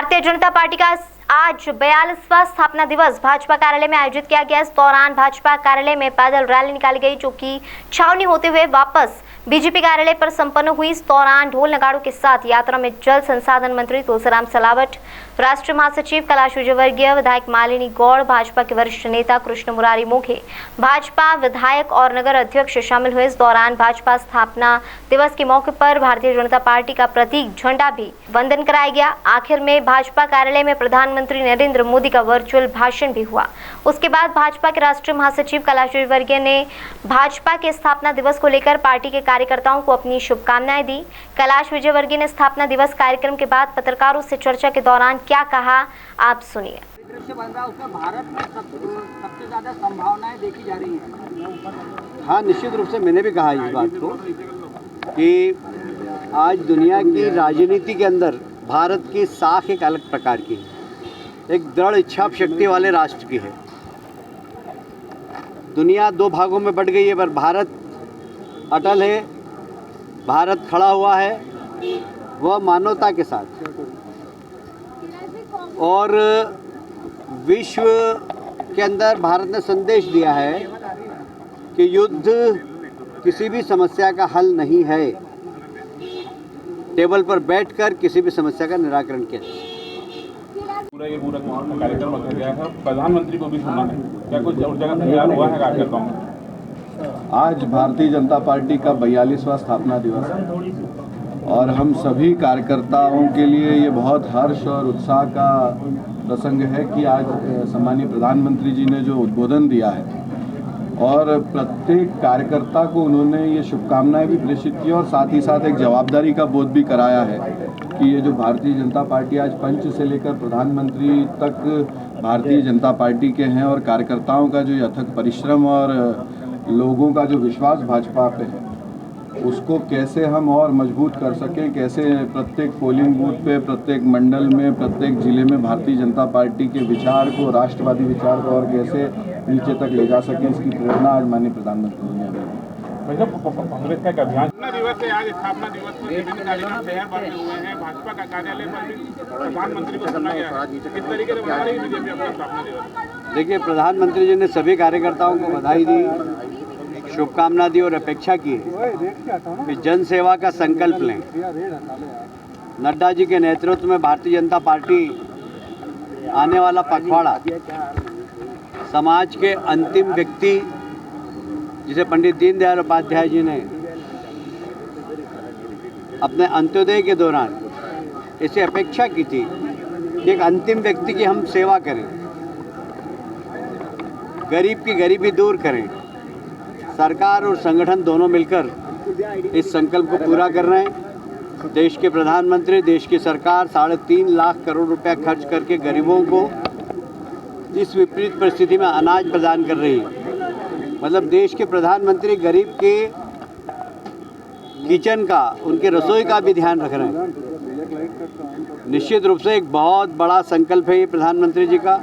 Bharatiya Janata party का आज 42वां स्थापना दिवस भाजपा कार्यालय में आयोजित किया गया। इस दौरान भाजपा कार्यालय में पैदल रैली निकाली गई, जो कि छावनी होते हुए वापस बीजेपी कार्यालय पर संपन्न हुई। इस दौरान ढोल नगाड़ों के साथ यात्रा में जल संसाधन मंत्री तुलसीराम सिलावट, राष्ट्रीय महासचिव कैलाश विजयवर्गीय, विधायक मालिनी गौड़, भाजपा के वरिष्ठ नेता कृष्ण मुरारी मोघे, भाजपा विधायक और नगर अध्यक्ष शामिल हुए। इस दौरान भाजपा स्थापना दिवस के मौके पर भारतीय जनता पार्टी का प्रतीक झंडा भी वंदन कराया गया। आखिर में भाजपा कार्यालय में प्रधानमंत्री नरेंद्र मोदी का वर्चुअल भाषण भी हुआ। उसके बाद भाजपा के राष्ट्रीय महासचिव कैलाश विजयवर्गीय ने भाजपा के स्थापना दिवस को लेकर पार्टी के कार्यकर्ताओं को अपनी शुभकामनाएं दी। कैलाश विजयवर्गीय ने स्थापना दिवस कार्यक्रम के बाद पत्रकारों से चर्चा के दौरान क्या कहा, आप सुनिए। भारत में सबसे ज्यादा संभावनाएं देखी जा रही हैं। हाँ, निश्चित रूप से मैंने भी कहा इस बात को कि आज दुनिया की राजनीति के अंदर भारत की साख एक अलग प्रकार की है, एक दृढ़ इच्छा शक्ति वाले राष्ट्र की है। दुनिया दो भागों में बट गई है, पर भारत अटल है, भारत खड़ा हुआ है, वह मानवता के साथ। और विश्व के अंदर भारत ने संदेश दिया है कि युद्ध किसी भी समस्या का हल नहीं है, टेबल पर बैठकर किसी भी समस्या का निराकरण किया जाए। पूरा कार्यक्रम रखा गया है, प्रधानमंत्री को भी सुना है, क्या कुछ और जगह तैयार हुआ है कार्यक्रम में? आज भारतीय जनता पार्टी का 42वां स्थापना दिवस है और हम सभी कार्यकर्ताओं के लिए ये बहुत हर्ष और उत्साह का प्रसंग है कि आज सम्मानीय प्रधानमंत्री जी ने जो उद्बोधन दिया है और प्रत्येक कार्यकर्ता को उन्होंने ये शुभकामनाएं भी प्रेषित की और साथ ही साथ एक जवाबदारी का बोध भी कराया है कि ये जो भारतीय जनता पार्टी आज पंच से लेकर प्रधानमंत्री तक भारतीय जनता पार्टी के हैं और कार्यकर्ताओं का जो अथक परिश्रम और लोगों का जो विश्वास भाजपा पे है उसको कैसे हम और मजबूत कर सकें, कैसे प्रत्येक पोलिंग बूथ पे, प्रत्येक मंडल में, प्रत्येक जिले में भारतीय जनता पार्टी के विचार को, राष्ट्रवादी विचार को और कैसे नीचे तक ले जा सकें, इसकी प्रेरणा आज माननीय प्रधानमंत्री ने दी। कांग्रेस का एक अभियान दिवस है, आज स्थापना दिवस पर विभिन्न कार्यक्रम शहर भर में हुए हैं। भाजपा का कार्यालय पर भी प्रधानमंत्री को सुना गया है। किस तरीके से मना रही है बीजेपी अपना स्थापना दिवस? देखिए, प्रधानमंत्री जी ने सभी कार्यकर्ताओं को बधाई दी, शुभकामना दी और अपेक्षा की कि जन सेवा का संकल्प लें। नड्डा जी के नेतृत्व में भारतीय जनता पार्टी आने वाला पखवाड़ा समाज के अंतिम व्यक्ति, जिसे पंडित दीनदयाल उपाध्याय जी ने अपने अंत्योदय के दौरान इसे अपेक्षा की थी कि एक अंतिम व्यक्ति की हम सेवा करें, गरीब की गरीबी दूर करें। सरकार और संगठन दोनों मिलकर इस संकल्प को पूरा कर रहे हैं। देश के प्रधानमंत्री, देश की सरकार 3.5 लाख करोड़ रुपया खर्च करके गरीबों को इस विपरीत परिस्थिति में अनाज प्रदान कर रही है। मतलब देश के प्रधानमंत्री गरीब के किचन का, उनके रसोई का भी ध्यान रख रहे हैं। निश्चित रूप से एक बहुत बड़ा संकल्प है ये प्रधानमंत्री जी का।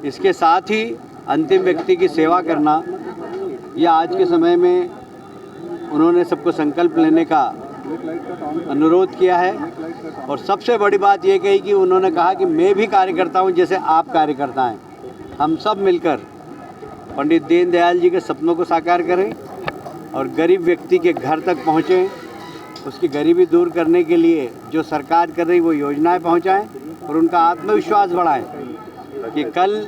इसके साथ ही अंतिम व्यक्ति की सेवा करना, यह आज के समय में उन्होंने सबको संकल्प लेने का अनुरोध किया है। और सबसे बड़ी बात यह कही कि उन्होंने कहा कि मैं भी कार्यकर्ता हूं, जैसे आप कार्यकर्ता हैं। हम सब मिलकर पंडित दीनदयाल जी के सपनों को साकार करें और गरीब व्यक्ति के घर तक पहुँचें, उसकी गरीबी दूर करने के लिए जो सरकार कर रही वो योजनाएं पहुँचाएँ और उनका आत्मविश्वास बढ़ाएं कि कल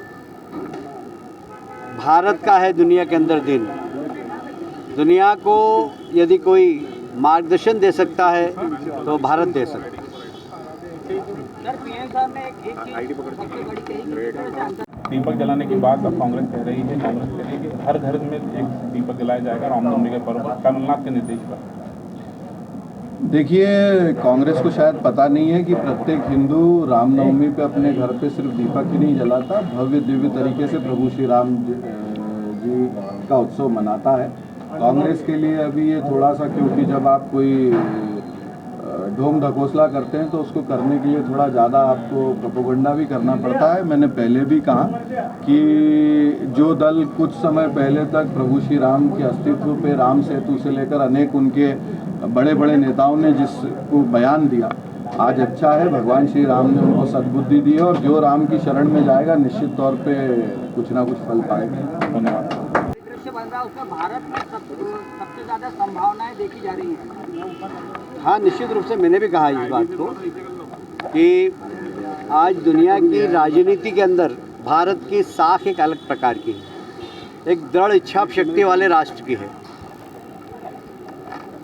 भारत का है दुनिया के अंदर दिन। दुनिया को यदि कोई मार्गदर्शन दे सकता है तो भारत दे सकता है। दीपक जलाने की बात अब कांग्रेस कह रही है, कांग्रेस कह रही है कि हर घर में एक दीपक जलाया जाएगा रामनवमी के पर्व पर, कमलनाथ के निर्देश पर। देखिए, कांग्रेस को शायद पता नहीं है कि प्रत्येक हिंदू रामनवमी पे अपने घर पे सिर्फ दीपक ही नहीं जलाता, भव्य दिव्य तरीके से प्रभु श्री राम जी का उत्सव मनाता है। कांग्रेस के लिए अभी ये थोड़ा सा, क्योंकि जब आप कोई ढोंग ढकोसला करते हैं तो उसको करने के लिए थोड़ा ज़्यादा आपको प्रोपेगेंडा भी करना पड़ता है। मैंने पहले भी कहा कि जो दल कुछ समय पहले तक प्रभु श्री राम के अस्तित्व पे, राम सेतु से लेकर अनेक उनके बड़े बड़े नेताओं ने जिसको बयान दिया, आज अच्छा है, भगवान श्री राम ने उनको सद्बुद्धि दी है और जो राम की शरण में जाएगा निश्चित तौर पे कुछ ना कुछ फल पाएगा। धन्यवाद। दृश्य बन रहा है उसमें भारत में सबसे ज्यादा संभावनाएं देखी जा रही हैं। हाँ, निश्चित रूप से मैंने भी कहा इस बात को कि आज दुनिया की राजनीति के अंदर भारत की साख एक अलग प्रकार की है, एक दृढ़ इच्छा शक्ति वाले राष्ट्र की है।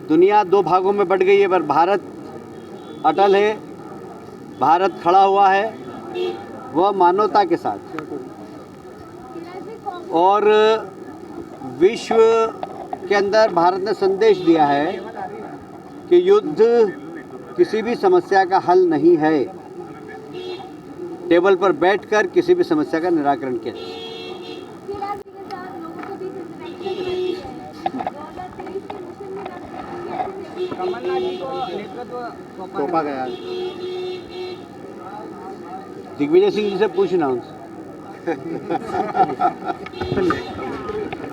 दुनिया दो भागों में बट गई है, पर भारत अटल है, भारत खड़ा हुआ है, वह मानवता के साथ। और विश्व के अंदर भारत ने संदेश दिया है कि युद्ध किसी भी समस्या का हल नहीं है, टेबल पर बैठकर किसी भी समस्या का निराकरण किया जाए। कमलनाथ जी को नेतृत्व सौंपा गया। दिग्विजय सिंह जी से पूछना उनसे।